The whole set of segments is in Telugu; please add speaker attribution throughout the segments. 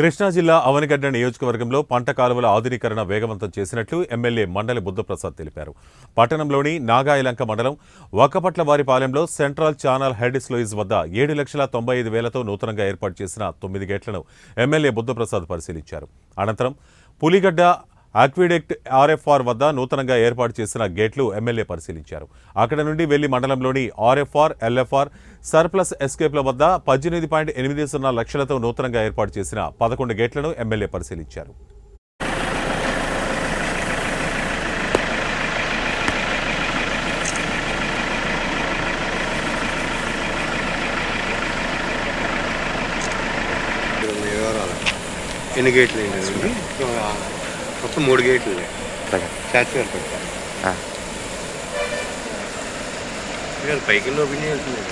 Speaker 1: కృష్ణా జిల్లా అవనిగడ్డ నియోజకవర్గంలో పంట కాలువల ఆధునీకరణ వేగవంతం చేసినట్లు ఎమ్మెల్యే మండలి బుద్ధప్రసాద్ తెలిపారు. పట్టణంలోని నాగాయలంక మండలం వక్కపట్లవారిపాలెంలో సెంట్రల్ ఛానల్ హెడ్ స్లూయిస్ వద్ద 7,95,000తో నూతనంగా ఏర్పాటు చేసిన 9 గేట్లను ఎమ్మెల్యే బుద్ధప్రసాద్ పరిశీలించారు. అనంతరం పులిగడ్డ ఆక్విడెక్ట్ ఆర్ఎఫ్ఆర్ వద్ద నూతనంగా ఏర్పాటు చేసిన గేట్లు ఎమ్మెల్యే పరిశీలించారు. అక్కడ నుండి వెళ్లి మండలంలోని ఆర్ఎఫ్ఆర్, ఎల్ఎఫ్ఆర్, సర్ప్లస్ ఎస్కేప్ల వద్ద 18.80 లక్షలతో నూతనంగా ఏర్పాటు చేసిన 11 గేట్లను ఎమ్మెల్యే పరిశీలించారు.
Speaker 2: ఎన్ని గేట్లు మొత్తం 3 గేట్లు పైకి ఓపెన్ చేయాల్సిందే.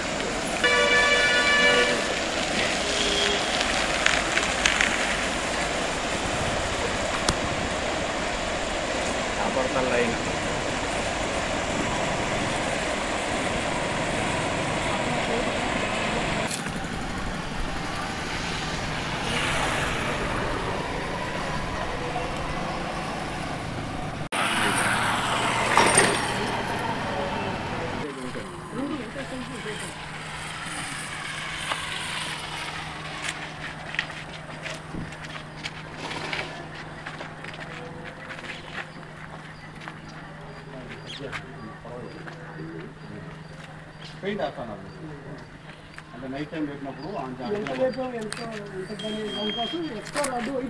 Speaker 3: పెయింట్ వేస్తాను అంటే నైట్ టైం పెట్టినప్పుడు